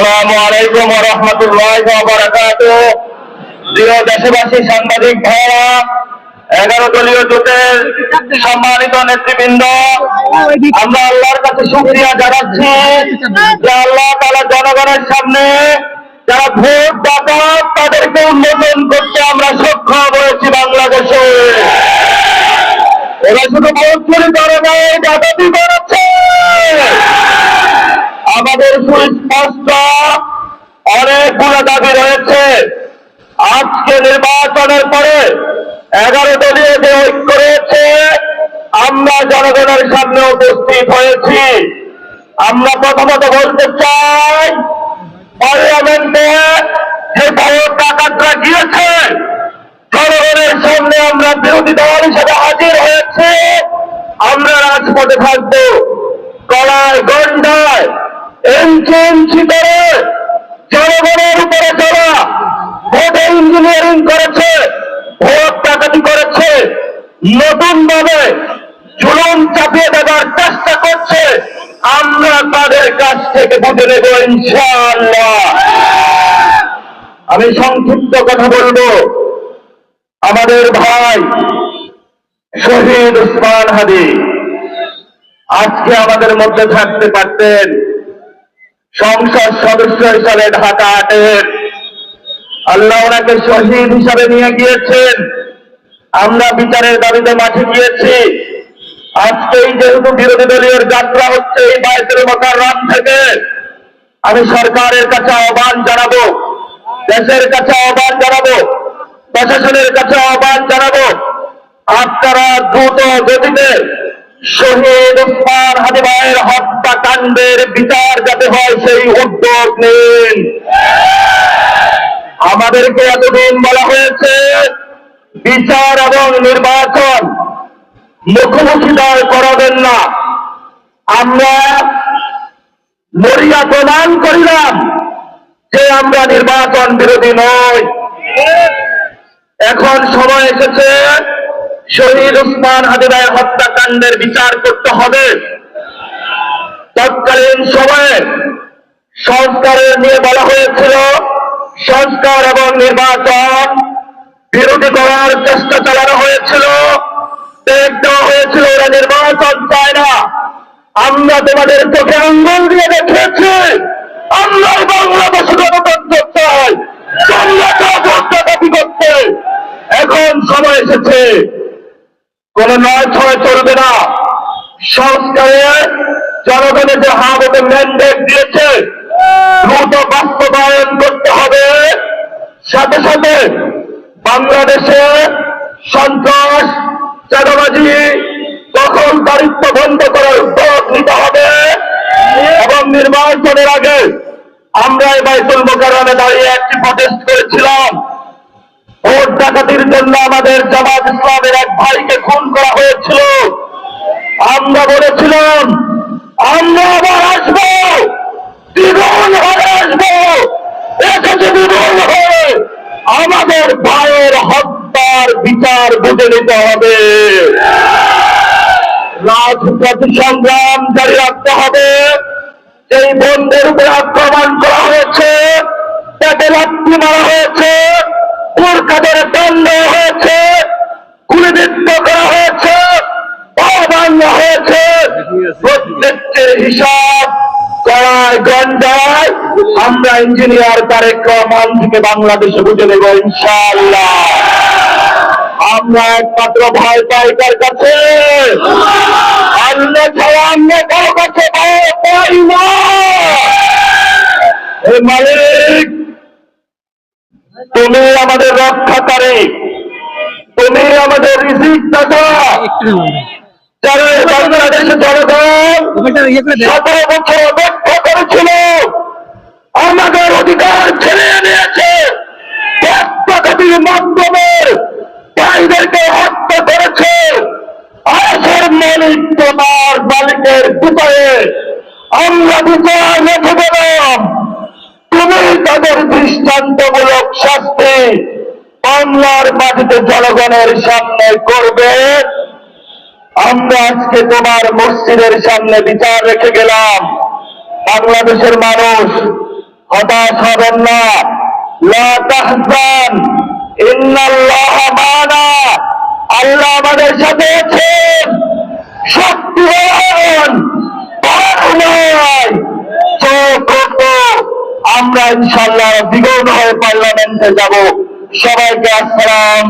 আসসালামু আলাইকুম ওয়া রাহমাতুল্লাহি ওয়া বারাকাতুহু। প্রিয় দেশবাসী, সাংবাদিক ভাইরা, 11 দলীয় জোটের সম্মানিত নেতৃবৃন্দ, আমরা আল্লাহর কাছে শুকরিয়া জানাচ্ছি যে আল্লাহ তাআলা জনগণের সামনে যারা ভোট দাতা তাদেরকে উন্মোচন করতে আমরা সক্ষম হয়েছি। বাংলাদেশে এরা শুধু ভোট চুরি করে নাই, ডাকাতি করেছে। আমাদের সুস্পষ্ট অনেকগুলো দাবি রয়েছে। আজকে নির্বাচনের পরে 11 দলীয় যে ঐক্য রয়েছে, আমরা জনগণের সামনে উপস্থিত হয়েছি। আমরা প্রথমত বলতে চাই, পার্লামেন্টে যে ভোট ডাকাতরা গিয়েছে, জনগণের সামনে আমরা বিরোধী দল হিসেবে হাজির হয়েছি। আমরা রাজপথে থাকবো, গলায় গন্ডায় ইঞ্চি ইঞ্চি করে জনগণের উপরে যারা ভোটে ইঞ্জিনিয়ারিং করেছে, ভোট ডাকাতি করেছে, নতুন ভাবে জুলুম চাপিয়ে দেওয়ার চেষ্টা করছে, আমরা তাদের কাছ থেকে বুঝে নেব ইনশাআল্লাহ। আমি সংক্ষিপ্ত কথা বলবো। আমাদের ভাই শহীদ ওসমান হাদি আজকে আমাদের মধ্যে থাকতে পারতেন, সংসদ সদস্য হিসাবে ঢাকা 8-এর। আল্লাহ ওনাকে শহীদ হিসাবে নিয়ে গিয়েছেন। আমরা বিচারের দাবিতে মাঠে গিয়েছি। আজকেই যেহেতু বিরোধী দলীয় যাত্রা হচ্ছে এই বায়তুল মুকাররম থেকে, আমি সরকারের কাছে আহ্বান জানাবো, দেশের কাছে আহ্বান জানাবো, প্রশাসনের কাছে আহ্বান জানাবো, আপনারা দ্রুত গতিতে শহীদ ওসমান হাদি ভাইয়ের হত্যাকাণ্ডের বিচার যাতে হয় সেই উদ্যোগ নিন। আমাদেরকে এতদিন বলা হয়েছে বিচার এবং নির্বাচন মুখোমুখি দাঁড় করাবেন না। আমরা মরিয়া প্রমাণ করিলাম যে আমরা নির্বাচন বিরোধী নই। এখন সময় এসেছে শহীদ ওসমান হাদি ভাইয়ের হত্যাকাণ্ডের বিচার করতে হবে। তৎকালীন সময়ে সংস্কারের নিয়ে বলা হয়েছিল, সংস্কার এবং নির্বাচন বিরোধী করার চেষ্টা চালানো হয়েছিল, দেওয়া হয়েছিল ওরা নির্বাচন চায় না। আমরা তোমাদের চোখে আঙ্গুল দিয়ে দেখিয়েছি আমরা বাংলাদেশে গণতন্ত্র চাই, দাবি করতে। এখন সময় এসেছে, কোন 9-6 চলবে না। সংস্কারে জনগণের যে হাতে ম্যান্ডেট দিয়েছে দ্রুত বাস্তবায়ন করতে হবে। সাথে সাথে বাংলাদেশে সন্ত্রাস, চাঁদাবাজি, দখলদারিত্ব বন্ধ করার উদ্যোগ নিতে হবে। এবং নির্বাচনের আগে আমরা এই বায়তুল মুকাররমে দাঁড়িয়ে একটি প্রটেস্ট করেছিলাম। ভোট ডাকাতির জন্য আমাদের জামাত ইসলামের এক ভাইকে খুন করা হয়েছিল। আমরা বলেছিলাম আমরা আবার আসবো, দ্বিগুণ হয়ে আসবো, এসেছে দ্বিগুণ হয়ে আমাদের ভাইয়ের হত্যার বিচার বুঝে নিতে হবে। রাজপথ সংগ্রাম জারি রাখতে হবে। এই বন্ধের উপরে আক্রমণ করা হয়েছে, তাকে লাথি মারা হয়েছে, কাদের দণ্ড হয়েছে, গুলিবিদ্ধ করা হয়েছে, পা ভাঙা হয়েছে, প্রত্যেকটির হিসাব করার গন্ডায় আমরা ইঞ্জিনিয়ার তারেক রহমান থেকে বাংলাদেশে বুঝে নেব ইনশাআল্লাহ। আমরা একমাত্র ভয় পাই কার কাছে? আল্লাহ ছাড়া আমরা কার কাছে ভয় পাই না। হে মালিক, তুমি আমাদের রক্ষাকারী, তুমি আমাদের রিজিক দাতা। যারা বাংলাদেশের জনগণ 17 বছর অপেক্ষা করেছিল, আমাদের অধিকার ছিনিয়ে নিয়েছে, ডাকাতির মাধ্যমে ভাইদেরকে হত্যা করেছে। আসার মালিক তোমার মালিকের বিচারে আমরা বিচার রেখে দিলাম। তুমি তাদের দৃষ্টান্তমূলক শাস্তি বাংলার মাটিতে জনগণের সামনে করবে। আমরা আজকে তোমার মসজিদের সামনে বিচার রেখে গেলাম। বাংলাদেশের মানুষ হতাশ হবেন না। লা তাহজান ইন্নাল্লাহা মা'না, আল্লাহ আমাদের সাথে আছেন। শক্তিবান আমরা ইনশাআল্লাহ দ্বিগুণ হয়ে পার্লামেন্টে যাব। সবাইকে আসসালাম।